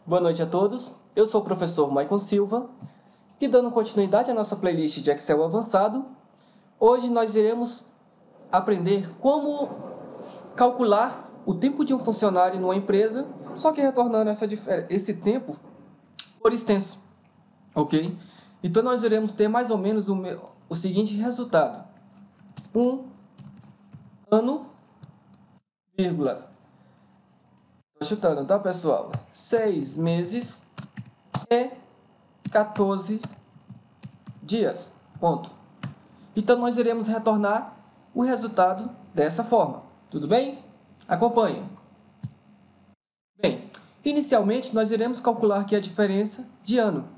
Boa noite a todos, eu sou o professor Maicon Silva e dando continuidade à nossa playlist de Excel avançado, hoje nós iremos aprender como calcular o tempo de um funcionário numa empresa, só que retornando esse tempo por extenso, ok? Então nós iremos ter mais ou menos o seguinte resultado: um ano, vírgula, estou chutando, tá pessoal? 6 meses e 14 dias, ponto. Então, nós iremos retornar o resultado dessa forma, tudo bem? Acompanhe. Bem, inicialmente, nós iremos calcular aqui a diferença de ano.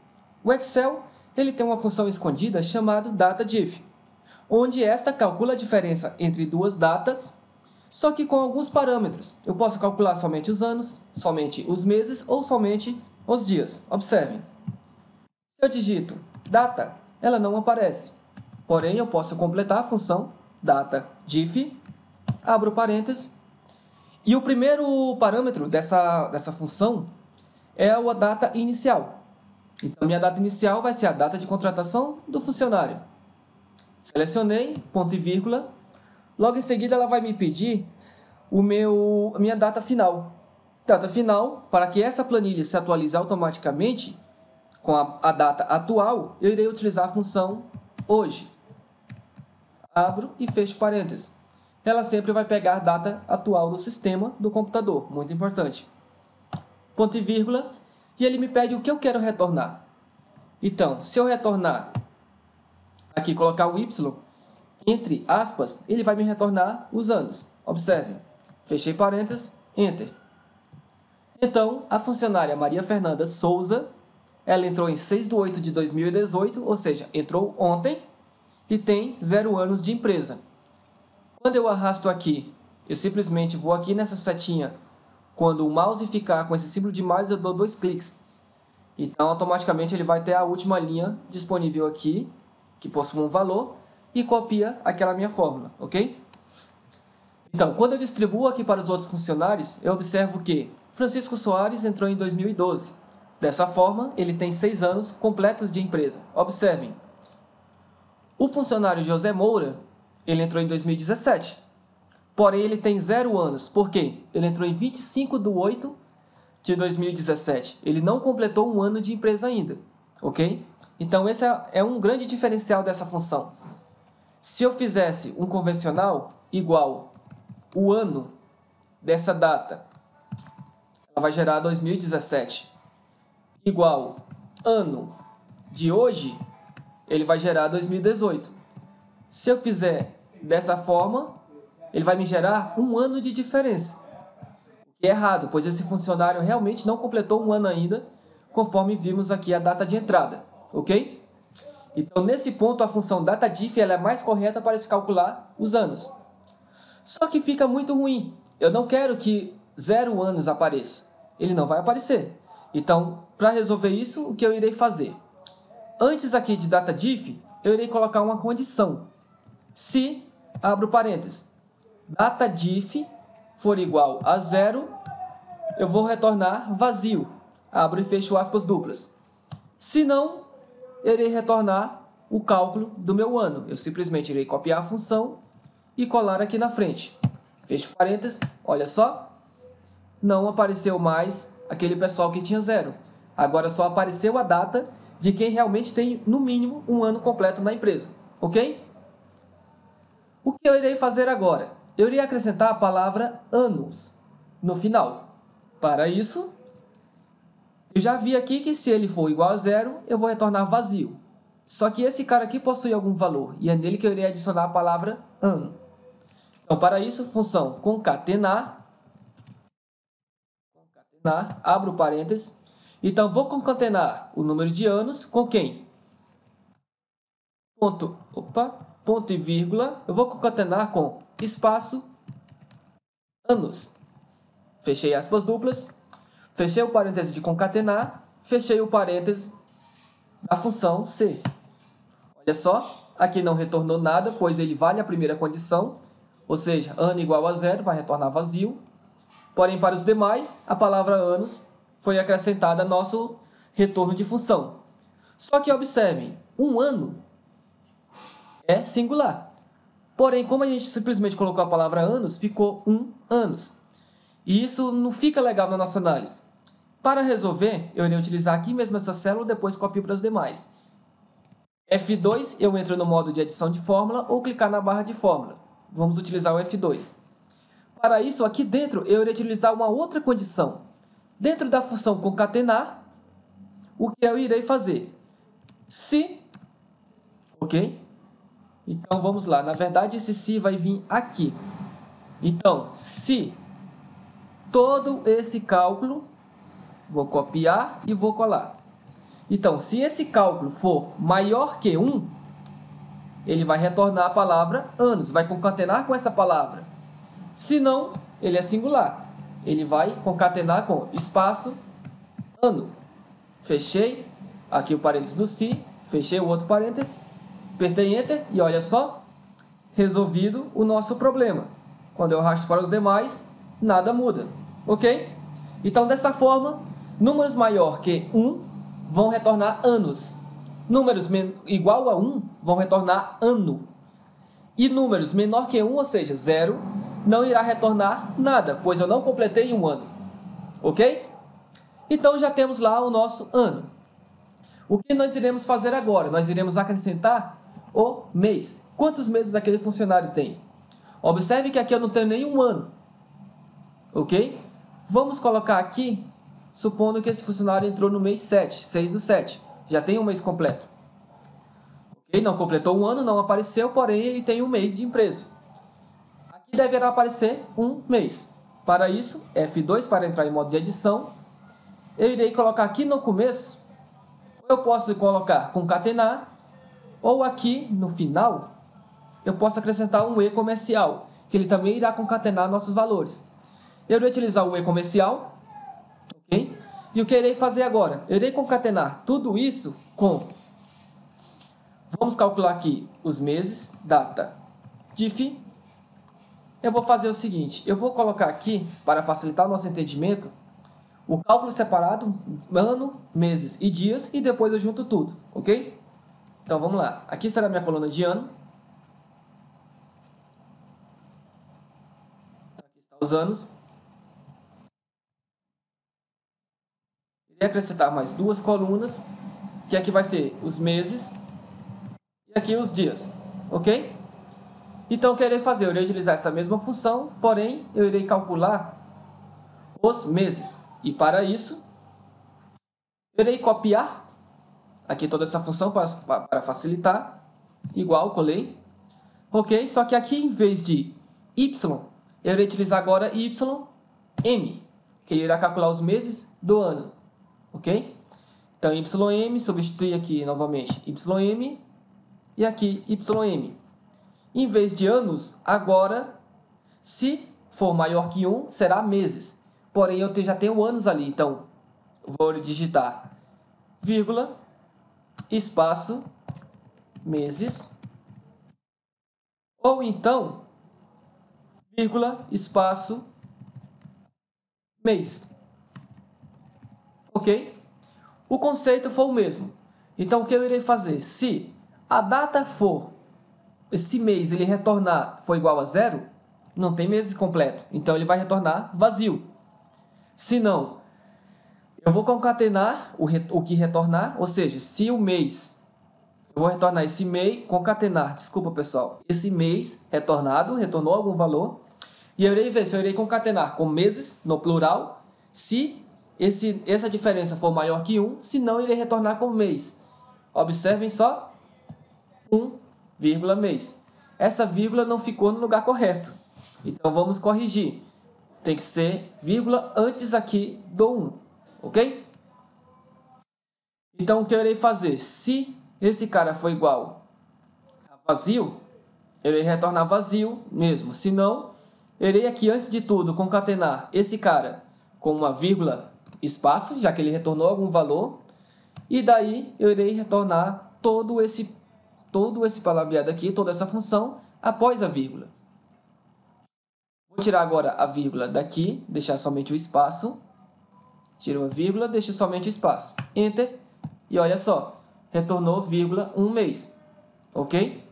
O Excel ele tem uma função escondida chamada DataDiff, onde esta calcula a diferença entre duas datas, só que com alguns parâmetros. Eu posso calcular somente os anos, somente os meses ou somente os dias. Observem. Se eu digito data, ela não aparece. Porém, eu posso completar a função DataDiff, abro parênteses, e o primeiro parâmetro dessa função é a data inicial. Então, minha data inicial vai ser a data de contratação do funcionário. Selecionei, ponto e vírgula. Logo em seguida, ela vai me pedir a minha data final. Data final, para que essa planilha se atualize automaticamente com a data atual, eu irei utilizar a função hoje. Abro e fecho parênteses. Ela sempre vai pegar a data atual do sistema do computador, muito importante. Ponto e vírgula, e ele me pede o que eu quero retornar. Então, se eu retornar aqui, colocar o Y, entre aspas, ele vai me retornar os anos. Observe, fechei parênteses, Enter. Então, a funcionária Maria Fernanda Souza, ela entrou em 6/8/2018, ou seja, entrou ontem e tem 0 anos de empresa. Quando eu arrasto aqui, eu simplesmente vou aqui nessa setinha. Quando o mouse ficar com esse símbolo de mais, eu dou 2 cliques. Então, automaticamente, ele vai ter a última linha disponível aqui, que possui um valor, e copia aquela minha fórmula, ok? Então, quando eu distribuo aqui para os outros funcionários, eu observo que Francisco Soares entrou em 2012. Dessa forma, ele tem 6 anos completos de empresa. Observem. O funcionário José Moura, ele entrou em 2017. Porém, ele tem 0 anos. Por quê? Ele entrou em 25/8/2017. Ele não completou 1 ano de empresa ainda. Ok? Então, esse é um grande diferencial dessa função. Se eu fizesse um convencional igual o ano dessa data, ela vai gerar 2017. Igual ano de hoje, ele vai gerar 2018. Se eu fizer dessa forma, ele vai me gerar 1 ano de diferença. O que é errado, pois esse funcionário realmente não completou 1 ano ainda, conforme vimos aqui a data de entrada, ok? Então, nesse ponto, a função DataDiff ela é mais correta para se calcular os anos. Só que fica muito ruim. Eu não quero que 0 anos apareça. Ele não vai aparecer. Então, para resolver isso, o que eu irei fazer? Antes aqui de DataDiff, eu irei colocar uma condição. Se, abro parênteses, DataDiff for igual a 0, eu vou retornar vazio. Abro e fecho aspas duplas. Se não, eu irei retornar o cálculo do meu ano. Eu simplesmente irei copiar a função e colar aqui na frente. Fecho parênteses, olha só. Não apareceu mais aquele pessoal que tinha 0. Agora só apareceu a data de quem realmente tem, no mínimo, 1 ano completo na empresa. Ok? O que eu irei fazer agora? Eu irei acrescentar a palavra anos no final. Para isso, eu já vi aqui que se ele for igual a 0, eu vou retornar vazio. Só que esse cara aqui possui algum valor, e é nele que eu irei adicionar a palavra ano. Então, para isso, função concatenar, abro parênteses. Então, vou concatenar o número de anos com quem? Ponto e vírgula. Eu vou concatenar com espaço anos. Fechei aspas duplas. Fechei o parêntese de concatenar. Fechei o parêntese da função C. Olha só, aqui não retornou nada, pois ele vale a primeira condição, ou seja, ano igual a 0, vai retornar vazio. Porém, para os demais, a palavra anos foi acrescentada nosso retorno de função. Só que observem, um ano é singular. Porém, como a gente simplesmente colocou a palavra anos, ficou anos. E isso não fica legal na nossa análise. Para resolver, eu irei utilizar aqui mesmo essa célula, depois copio para os demais. F2, eu entro no modo de adição de fórmula ou clicar na barra de fórmula. Vamos utilizar o F2. Para isso, aqui dentro, eu irei utilizar uma outra condição. Dentro da função concatenar, o que eu irei fazer? Se, ok? Então, vamos lá. Na verdade, esse se vai vir aqui. Então, se todo esse cálculo, vou copiar e vou colar. Então, se esse cálculo for maior que 1, ele vai retornar a palavra anos, vai concatenar com essa palavra. Se não, ele é singular. Ele vai concatenar com espaço ano. Fechei aqui o parênteses do se, fechei o outro parênteses, apertei Enter e olha só, resolvido o nosso problema. Quando eu arrasto para os demais, nada muda, ok? Então, dessa forma, números maior que 1 vão retornar anos. Números igual a 1 vão retornar ano. E números menor que 1, ou seja, 0, não irá retornar nada, pois eu não completei um ano. Ok? Então, já temos lá o nosso ano. O que nós iremos fazer agora? Nós iremos acrescentar o mês. Quantos meses aquele funcionário tem? Observe que aqui eu não tenho nenhum ano. Ok? Vamos colocar aqui, supondo que esse funcionário entrou no mês 7, 6/7. Já tem um mês completo. Ok? Não completou um ano, não apareceu, porém ele tem um mês de empresa. Aqui deverá aparecer um mês. Para isso, F2 para entrar em modo de edição. Eu irei colocar aqui no começo, eu posso colocar concatenar, ou aqui no final, eu posso acrescentar um E comercial, que ele também irá concatenar nossos valores. Eu irei utilizar o E comercial, ok? E o que eu irei fazer agora? Eu irei concatenar tudo isso com... Vamos calcular aqui os meses, data, diff. Eu vou fazer o seguinte, eu vou colocar aqui, para facilitar o nosso entendimento, o cálculo separado, ano, meses e dias, e depois eu junto tudo, ok? Então, vamos lá. Aqui será a minha coluna de ano. Aqui estão os anos. Irei acrescentar mais duas colunas, que aqui vai ser os meses e aqui os dias, ok? Então, o que eu irei fazer? Eu irei utilizar essa mesma função, porém, eu irei calcular os meses. E para isso, eu irei copiar aqui toda essa função para facilitar. Igual, colei. Ok? Só que aqui, em vez de y, eu irei utilizar agora ym, que irá calcular os meses do ano. Ok? Então, ym, substitui aqui novamente ym e aqui ym. Em vez de anos, agora, se for maior que 1, será meses. Porém, eu já tenho anos ali, então vou digitar vírgula, espaço, meses, ou então, vírgula, espaço, mês. Ok? O conceito foi o mesmo. Então, o que eu irei fazer? Se a data for, esse mês ele retornar for igual a 0, não tem mês completo. Então, ele vai retornar vazio. Se não, eu vou concatenar o que retornar, ou seja, se o mês, eu vou retornar esse mês, concatenar, desculpa pessoal, esse mês retornado, retornou algum valor, e eu irei ver se eu irei concatenar com meses, no plural, se essa diferença for maior que 1, se não, irei retornar com mês. Observem só, 1,mês. Essa vírgula não ficou no lugar correto, então vamos corrigir. Tem que ser vírgula antes aqui do 1, ok? Então, o que eu irei fazer? Se esse cara for igual a vazio, eu irei retornar vazio mesmo. Se não, eu irei aqui, antes de tudo, concatenar esse cara com uma vírgula espaço, já que ele retornou algum valor. E daí, eu irei retornar todo esse palavreado aqui, toda essa função, após a vírgula. Vou tirar agora a vírgula daqui, deixar somente o espaço. tiro a vírgula, deixo somente o espaço. Enter. E olha só, retornou vírgula 1 mês. Ok?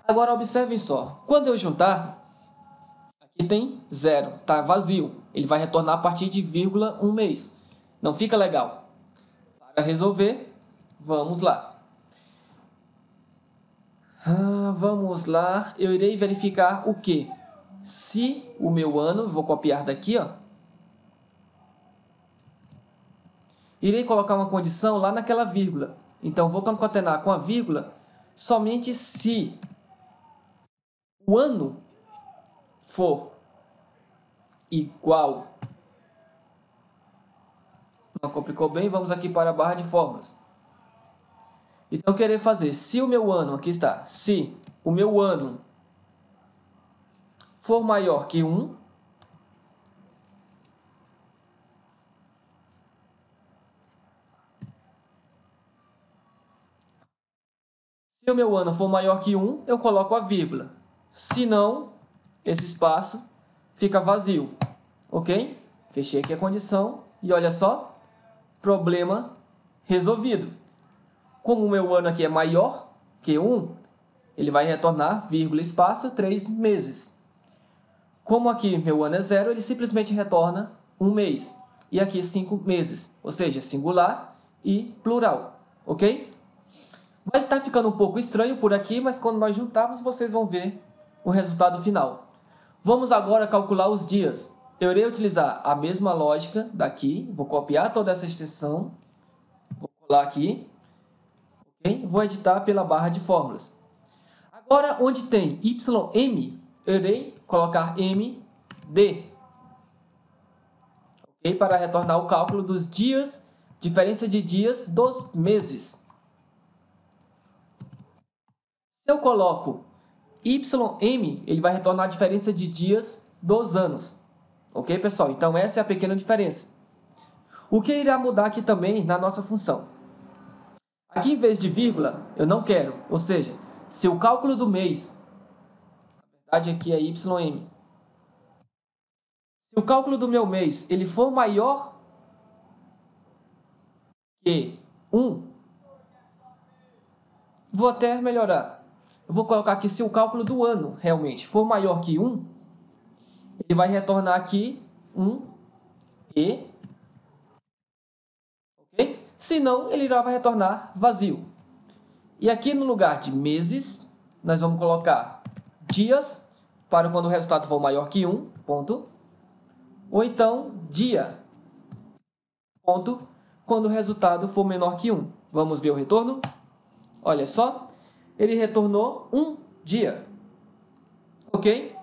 Agora observem só. Quando eu juntar, aqui tem 0, tá vazio. Ele vai retornar a partir de vírgula 1 mês. Não fica legal. Para resolver, vamos lá. Vamos lá. Eu irei verificar o quê? Se o meu ano, vou copiar daqui, ó. Irei colocar uma condição lá naquela vírgula. Então, vou concatenar com a vírgula somente se o ano for igual. Não complicou bem, vamos aqui para a barra de fórmulas. Então, eu querer fazer, se o meu ano, aqui está, se o meu ano for maior que 1, se o meu ano for maior que 1, eu coloco a vírgula. Se não, esse espaço fica vazio. Ok? Fechei aqui a condição e olha só, problema resolvido. Como o meu ano aqui é maior que 1, ele vai retornar, vírgula, espaço, 3 meses. Como aqui meu ano é 0, ele simplesmente retorna 1 mês. E aqui 5 meses, ou seja, singular e plural. Ok? Vai estar ficando um pouco estranho por aqui, mas quando nós juntarmos, vocês vão ver o resultado final. Vamos agora calcular os dias. Eu irei utilizar a mesma lógica daqui, vou copiar toda essa extensão, vou colar aqui, okay? Vou editar pela barra de fórmulas. Agora, onde tem ym, eu irei colocar md, okay? Para retornar o cálculo dos dias, diferença de dias dos meses. Se eu coloco ym, ele vai retornar a diferença de dias dos anos. Ok, pessoal? Então, essa é a pequena diferença. O que irá mudar aqui também na nossa função? Aqui, em vez de vírgula, eu não quero. Ou seja, se o cálculo do mês, na verdade aqui é ym, se o cálculo do meu mês ele for maior que 1, vou até melhorar. Eu vou colocar aqui se o cálculo do ano realmente for maior que 1, ele vai retornar aqui 1 e, ok? Se não, ele vai retornar vazio. E aqui no lugar de meses, nós vamos colocar dias, para quando o resultado for maior que 1, ponto. Ou então, dia, ponto, quando o resultado for menor que 1. Vamos ver o retorno? Olha só, ele retornou 1 dia. Ok?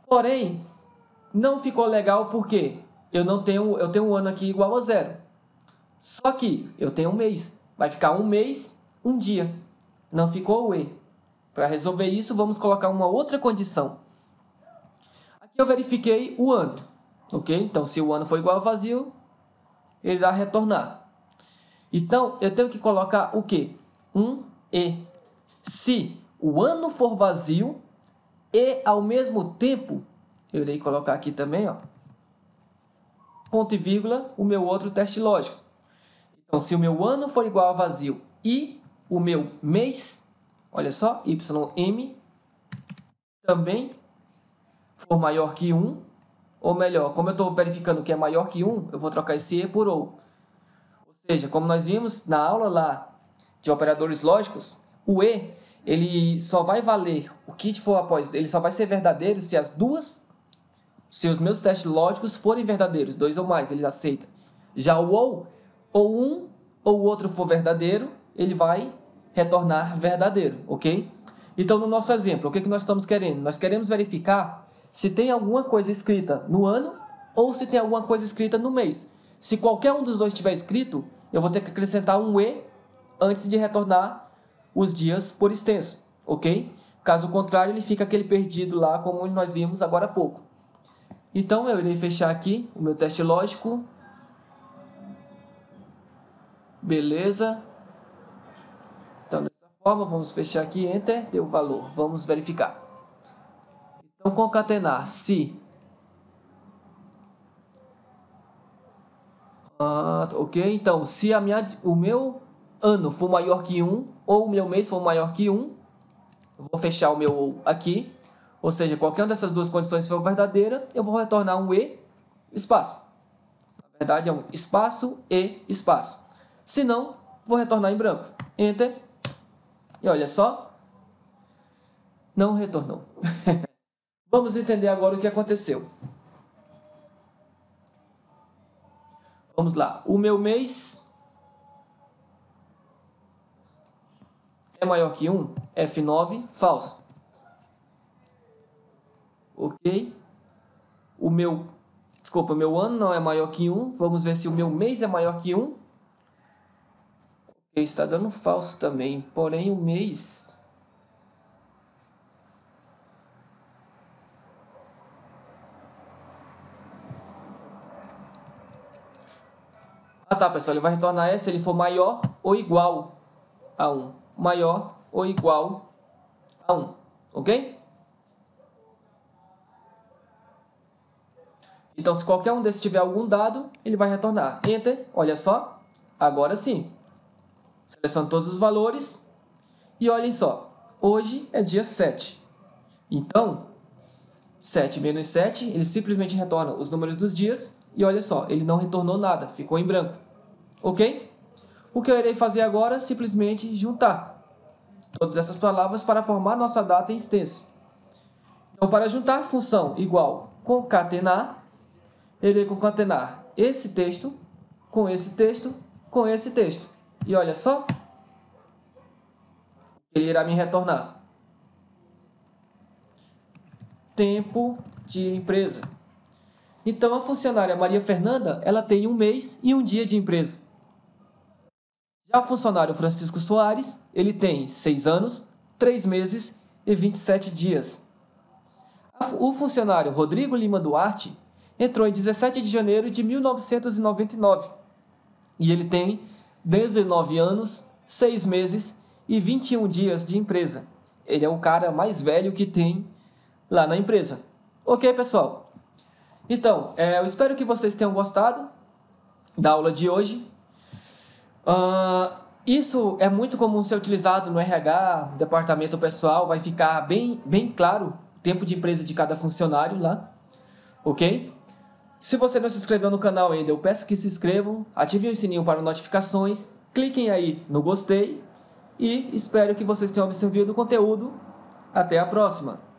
Porém, não ficou legal porque eu tenho um ano aqui igual a 0. Só que eu tenho um mês. Vai ficar 1 mês, 1 dia. Não ficou o E. Para resolver isso, vamos colocar uma outra condição. Aqui eu verifiquei o ano. Ok? Então, se o ano for igual a vazio, ele irá retornar. Então, eu tenho que colocar o quê? Um E. Se o ano for vazio e, ao mesmo tempo, eu irei colocar aqui também, ó, ponto e vírgula, o meu outro teste lógico. Então, se o meu ano for igual a vazio e o meu mês, olha só, ym, também for maior que 1, ou melhor, como eu estou verificando que é maior que 1, eu vou trocar esse E por OU. Ou seja, como nós vimos na aula lá de operadores lógicos, o E, ele só vai valer o que for após, ele só vai ser verdadeiro se os meus testes lógicos forem verdadeiros, 2 ou mais, ele aceita. Já o ou um ou o outro for verdadeiro, ele vai retornar verdadeiro, ok? Então, no nosso exemplo, o que nós estamos querendo? Nós queremos verificar se tem alguma coisa escrita no ano ou se tem alguma coisa escrita no mês. Se qualquer um dos dois estiver escrito, eu vou ter que acrescentar um E antes de retornar os dias por extenso, ok? Caso contrário, ele fica aquele perdido lá, como nós vimos agora há pouco. Então, eu irei fechar aqui o meu teste lógico. Beleza. Então, dessa forma, vamos fechar aqui, Enter, deu o valor. Vamos verificar. Então, concatenar se Ok, então, se o meu ano for maior que 1, ou o meu mês for maior que 1, eu vou fechar o meu aqui, ou seja, qualquer uma dessas duas condições for verdadeira, eu vou retornar um e espaço. Na verdade, é um espaço e espaço. Se não, vou retornar em branco. Enter. E olha só, não retornou. Vamos entender agora o que aconteceu. Vamos lá. O meu mês é maior que 1? F9, falso. Ok. O meu ano não é maior que 1. Vamos ver se o meu mês é maior que 1. Ok, está dando falso também. Porém, o mês... tá, pessoal. Ele vai retornar se ele for maior ou igual a 1. Maior ou igual a 1. Ok? Então, se qualquer um desses tiver algum dado, ele vai retornar. Enter. Olha só. Agora sim. Seleciono todos os valores. E olhem só. Hoje é dia 7. Então, 7 menos 7, ele simplesmente retorna os números dos dias. E olha só, ele não retornou nada. Ficou em branco. Ok? O que eu irei fazer agora é simplesmente juntar todas essas palavras para formar nossa data em extenso. Então, para juntar função igual concatenar, eu irei concatenar esse texto com esse texto com esse texto. E olha só, ele irá me retornar tempo de empresa. Então, a funcionária Maria Fernanda, ela tem um mês e um dia de empresa. Já o funcionário Francisco Soares, ele tem 6 anos, 3 meses e 27 dias. O funcionário Rodrigo Lima Duarte entrou em 17 de janeiro de 1999 e ele tem 19 anos, 6 meses e 21 dias de empresa. Ele é o cara mais velho que tem lá na empresa. Ok, pessoal? Então, eu espero que vocês tenham gostado da aula de hoje. Isso é muito comum ser utilizado no RH, departamento pessoal, vai ficar bem claro o tempo de empresa de cada funcionário lá, ok? Se você não se inscreveu no canal ainda, eu peço que se inscrevam, ativem o sininho para notificações, cliquem aí no gostei e espero que vocês tenham absorvido o conteúdo. Até a próxima!